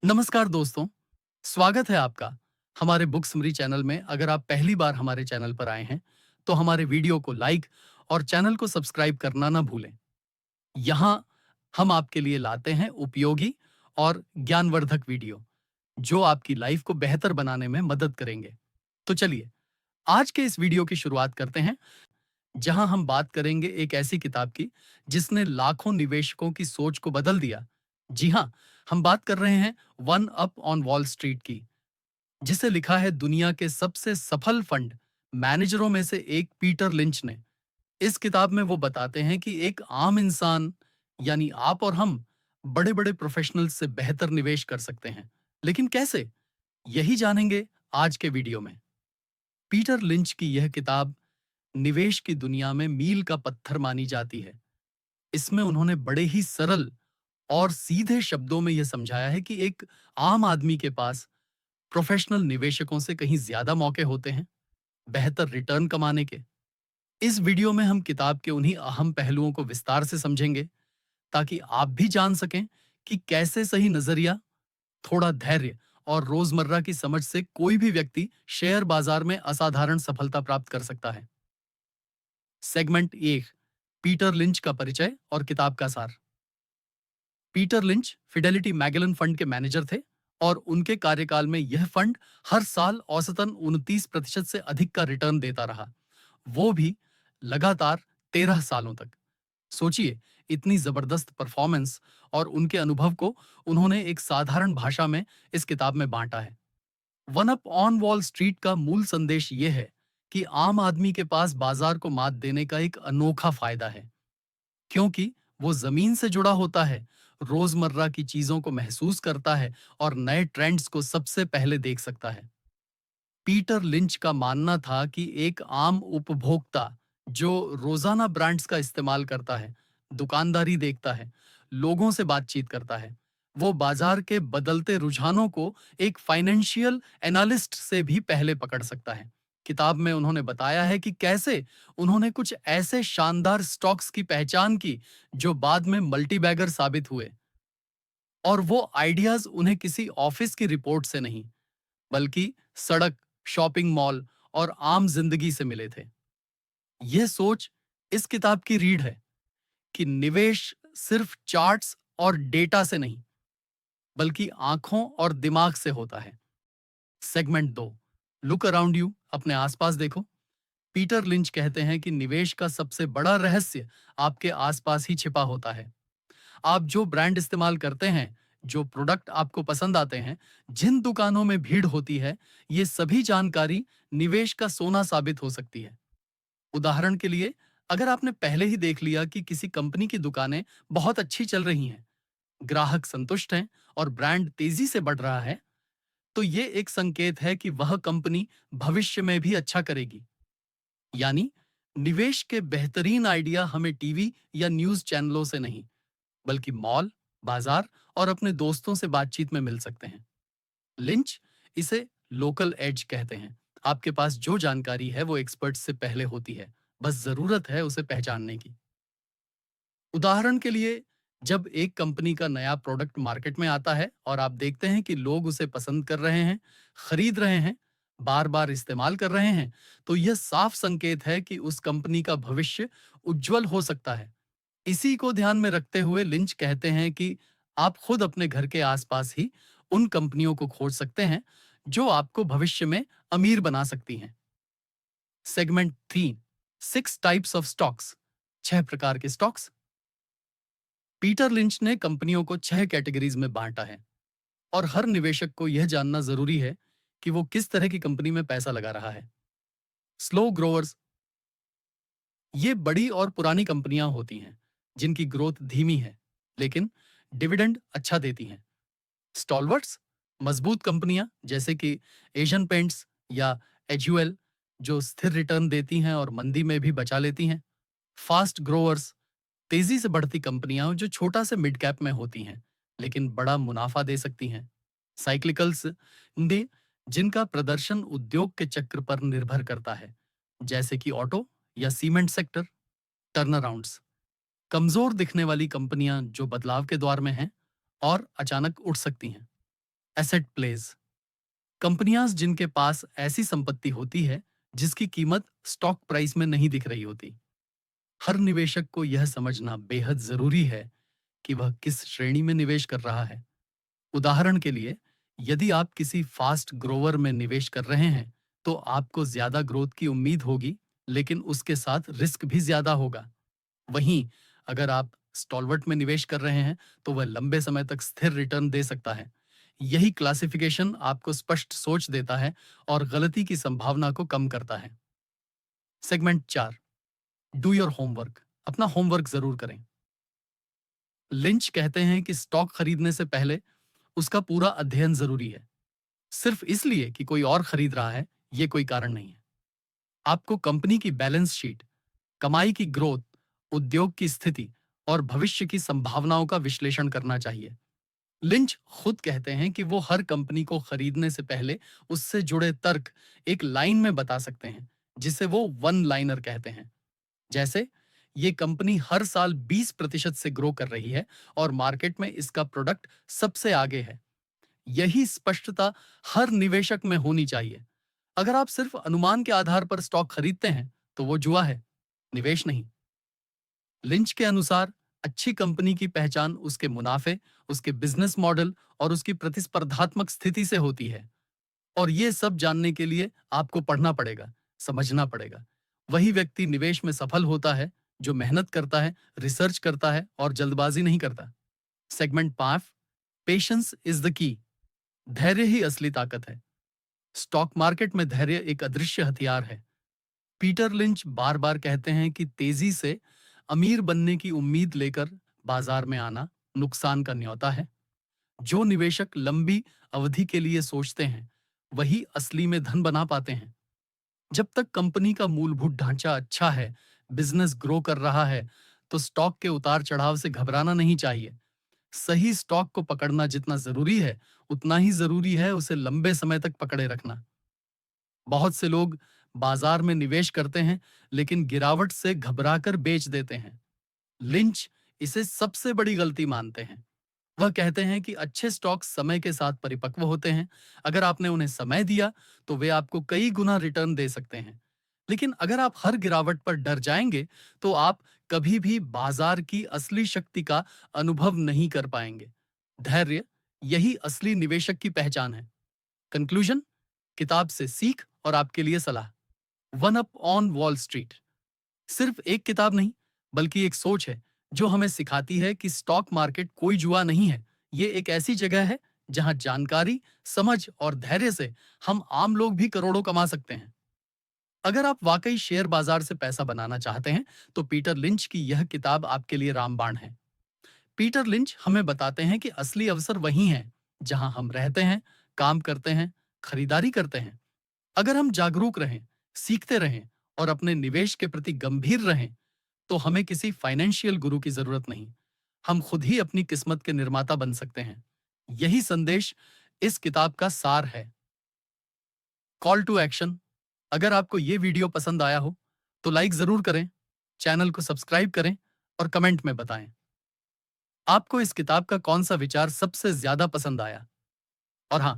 नमस्कार दोस्तों, स्वागत है आपका हमारे बुक समरी चैनल में। अगर आप पहली बार हमारे चैनल पर आए हैं, तो हमारे वीडियो को लाइक और चैनल को सब्सक्राइब करना ना भूलें। यहाँ हम आपके लिए लाते हैं उपयोगी और ज्ञानवर्धक वीडियो, जो आपकी लाइफ को बेहतर बनाने में मदद करेंगे। तो चलिए, आज के इस वीडियो की शुरुआत करते हैं, जहां हम बात करेंगे एक ऐसी किताब की जिसने लाखों निवेशकों की सोच को बदल दिया। जी हाँ, हम बात कर रहे हैं one up on wall street की, जिसे लिखा है दुनिया के सबसे सफल फंड मैनेजरों में से एक पीटर लिंच ने। इस किताब में वो बताते हैं कि एक आम इंसान, यानी आप और हम, बड़े बड़े प्रोफेशनल्स से बेहतर निवेश कर सकते हैं। लेकिन कैसे? यही जानेंगे आज के वीडियो में। पीटर लिंच की यह किताब निवेश की दुनिया में मील का पत्थर मानी जाती है। इसमें उन्होंने बड़े ही सरल और सीधे शब्दों में यह समझाया है कि एक आम आदमी के पास प्रोफेशनल निवेशकों से कहीं ज्यादा मौके होते हैं बेहतर रिटर्न कमाने के। इस वीडियो में हम किताब के उन्हीं अहम पहलुओं को विस्तार से समझेंगे, ताकि आप भी जान सकें कि कैसे सही नजरिया, थोड़ा धैर्य और रोजमर्रा की समझ से कोई भी व्यक्ति शेयर बाजार में असाधारण सफलता प्राप्त कर सकता है। सेगमेंट 1, पीटर लिंच का परिचय और किताब का सार। Peter lynch Fidelity Magellan fund के मैनेजर थे, और उनके कार्यकाल में यह फंड हर साल औसतन 29% से अधिक का रिटर्न देता रहा, वो भी लगातार 13 सालों तक। सोचिए, इतनी जबरदस्त परफॉर्मेंस और उनके अनुभव को उन्होंने एक साधारण भाषा में इस किताब में बांटा है। One up on wall street का मूल संदेश यह है कि आम आदमी के पास बाजार को मात देने का एक अनोखा फायदा है, क्योंकि वो जमीन से जुड़ा होता है, रोजमर्रा की चीजों को महसूस करता है और नए ट्रेंड्स को सबसे पहले देख सकता है। पीटर लिंच का मानना था कि एक आम उपभोक्ता जो रोजाना ब्रांड्स का इस्तेमाल करता है, दुकानदारी देखता है, लोगों से बातचीत करता है, वो बाजार के बदलते रुझानों को एक फाइनेंशियल एनालिस्ट से भी पहले पकड़ सकता है। किताब में उन्होंने बताया है कि कैसे उन्होंने कुछ ऐसे शानदार स्टॉक्स की पहचान की जो बाद में मल्टीबैगर साबित हुए, और वो आइडियाज उन्हें किसी ऑफिस की रिपोर्ट से नहीं, बल्कि सड़क, शॉपिंग मॉल और आम जिंदगी से मिले थे। यह सोच इस किताब की रीढ़ है कि निवेश सिर्फ चार्ट्स और डेटा से नहीं, बल्कि आंखों और दिमाग से होता है। सेगमेंट 2, लुक अराउंड यू, अपने आसपास देखो। पीटर लिंच कहते हैं कि निवेश का सबसे बड़ा रहस्य आपके आसपास ही छिपा होता है। आप जो ब्रांड इस्तेमाल करते हैं, जो प्रोडक्ट आपको पसंद आते हैं, जिन दुकानों में भीड़ होती है, ये सभी जानकारी निवेश का सोना साबित हो सकती है। उदाहरण के लिए, अगर आपने पहले ही देख लिया कि किसी कंपनी की दुकानें बहुत अच्छी चल रही हैं, ग्राहक संतुष्ट हैं और ब्रांड तेजी से बढ़ रहा है, तो ये एक संकेत है कि वह कंपनी भविष्य में भी अच्छा करेगी। यानी निवेश के बेहतरीन आइडिया हमें टीवी या न्यूज़ चैनलों से नहीं, बल्कि मॉल, बाजार और अपने दोस्तों से बातचीत में मिल सकते हैं। लिंच इसे लोकल एज कहते हैं। आपके पास जो जानकारी है वो एक्सपर्ट से पहले होती है, बस जरूरत है उसे पहचानने की। उदाहरण के लिए, जब एक कंपनी का नया प्रोडक्ट मार्केट में आता है और आप देखते हैं कि लोग उसे पसंद कर रहे हैं, खरीद रहे हैं, बार बार इस्तेमाल कर रहे हैं, तो यह साफ संकेत है कि उस कंपनी का भविष्य उज्जवल हो सकता है। इसी को ध्यान में रखते हुए लिंच कहते हैं कि आप खुद अपने घर के आसपास ही उन कंपनियों को खोज सकते हैं जो आपको भविष्य में अमीर बना सकती हैं। सेगमेंट 3, 6 टाइप्स ऑफ स्टॉक्स, 6 प्रकार के स्टॉक्स। पीटर लिंच ने कंपनियों को 6 कैटेगरीज में बांटा है, और हर निवेशक को यह जानना जरूरी है कि वो किस तरह की कंपनी में पैसा लगा रहा है। स्लो ग्रोअर्स, ये बड़ी और पुरानी कंपनियां होती हैं जिनकी ग्रोथ धीमी है, लेकिन डिविडेंड अच्छा देती हैं। स्टॉलवर्ट्स, मजबूत कंपनियां जैसे कि एशियन पेंट्स या एचयूएल, जो स्थिर रिटर्न देती हैं और मंदी में भी बचा लेती हैं। फास्ट ग्रोअर्स, तेजी से बढ़ती कंपनियां जो छोटा से मिड कैप में होती हैं, लेकिन बड़ा मुनाफा दे सकती हैं। साइक्लिकल्स, ने जिनका प्रदर्शन उद्योग के चक्र पर निर्भर करता है, जैसे कि ऑटो या सीमेंट सेक्टर। टर्नअराउंड्स, कमजोर दिखने वाली कंपनियां जो बदलाव के दौर में हैं और अचानक उठ सकती हैं। एसेट प्लेज, कंपनियां जिनके पास ऐसी संपत्ति होती है जिसकी कीमत स्टॉक प्राइस में नहीं दिख रही होती। हर निवेशक को यह समझना बेहद जरूरी है कि वह किस श्रेणी में निवेश कर रहा है। उदाहरण के लिए, यदि आप किसी फास्ट ग्रोवर में निवेश कर रहे हैं, तो आपको ज्यादा ग्रोथ की उम्मीद होगी, लेकिन उसके साथ रिस्क भी ज्यादा होगा। वहीं अगर आप स्टॉलवर्ट में निवेश कर रहे हैं, तो वह लंबे समय तक स्थिर रिटर्न दे सकता है। यही क्लासिफिकेशन आपको स्पष्ट सोच देता है और गलती की संभावना को कम करता है। सेगमेंट 4, डू योर होमवर्क, अपना होमवर्क जरूर करें। लिंच कहते हैं कि स्टॉक खरीदने से पहले उसका पूरा अध्ययन जरूरी है। सिर्फ इसलिए कि कोई और खरीद रहा है, यह कोई कारण नहीं है। आपको कंपनी की बैलेंस शीट, कमाई की ग्रोथ, उद्योग की स्थिति और भविष्य की संभावनाओं का विश्लेषण करना चाहिए। लिंच खुद कहते हैं कि वो हर कंपनी को खरीदने से पहले उससे जुड़े तर्क एक लाइन में बता सकते हैं, जिसे वो वन लाइनर कहते हैं। जैसे, ये कंपनी हर साल 20% से ग्रो कर रही है और मार्केट में इसका प्रोडक्ट सबसे आगे है। यही स्पष्टता हर निवेशक में होनी चाहिए। अगर आप सिर्फ अनुमान के आधार पर स्टॉक खरीदते हैं, तो वो जुआ है, निवेश नहीं। लिंच के अनुसार अच्छी कंपनी की पहचान उसके मुनाफे, उसके बिजनेस मॉडल और उसकी प्रतिस्पर्धात्मक स्थिति से होती है। और ये सब जानने के लिए आपको पढ़ना पड़ेगा, समझना पड़ेगा। वही व्यक्ति निवेश में सफल होता है जो मेहनत करता है, रिसर्च करता है और जल्दबाजी नहीं करता। Segment 5, patience is the key, धैर्य ही असली ताकत है। स्टॉक मार्केट में धैर्य एक अदृश्य हथियार है। पीटर लिंच बार बार कहते हैं कि तेजी से अमीर बनने की उम्मीद लेकर बाजार में आना नुकसान का न्योता है। जो निवेशक लंबी अवधि के लिए सोचते हैं, वही असली में धन बना पाते हैं। जब तक कंपनी का मूलभूत ढांचा अच्छा है, बिजनेस ग्रो कर रहा है, तो स्टॉक के उतार चढ़ाव से घबराना नहीं चाहिए। सही स्टॉक को पकड़ना जितना जरूरी है, उतना ही जरूरी है उसे लंबे समय तक पकड़े रखना। बहुत से लोग बाजार में निवेश करते हैं, लेकिन गिरावट से घबराकर बेच देते हैं। लिंच इसे सबसे बड़ी गलती मानते हैं। वह कहते हैं कि अच्छे स्टॉक समय के साथ परिपक्व होते हैं। अगर आपने उन्हें समय दिया, तो वे आपको कई गुना रिटर्न दे सकते हैं। लेकिन अगर आप हर गिरावट पर डर जाएंगे, तो आप कभी भी बाजार की असली शक्ति का अनुभव नहीं कर पाएंगे। धैर्य, यही असली निवेशक की पहचान है। कंक्लूजन, किताब से सीख और आपके लिए सलाह। One up on wall street सिर्फ एक किताब नहीं, बल्कि एक सोच है जो हमें सिखाती है कि स्टॉक मार्केट कोई जुआ नहीं है। ये एक ऐसी जगह है जहां जानकारी, समझ और धैर्य से हम आम लोग भी करोड़ों कमा सकते हैं। अगर आप वाकई शेयर बाजार से पैसा बनाना चाहते हैं, तो पीटर लिंच की यह किताब आपके लिए रामबाण है। पीटर लिंच हमें बताते हैं कि असली अवसर वही हैं जहां हम रहते हैं, काम करते हैं, खरीदारी करते हैं। अगर हम जागरूक रहें, सीखते रहें और अपने निवेश के प्रति गंभीर रहें, तो हमें किसी फाइनेंशियल गुरु की जरूरत नहीं। हम खुद ही अपनी किस्मत के निर्माता बन सकते हैं। यही संदेश इस किताब का सार है। कॉल टू एक्शन, अगर आपको ये वीडियो पसंद आया हो, तो लाइक जरूर करें, चैनल को सब्सक्राइब करें और कमेंट में बताएं आपको इस किताब का कौन सा विचार सबसे ज्यादा पसंद आया। और हाँ,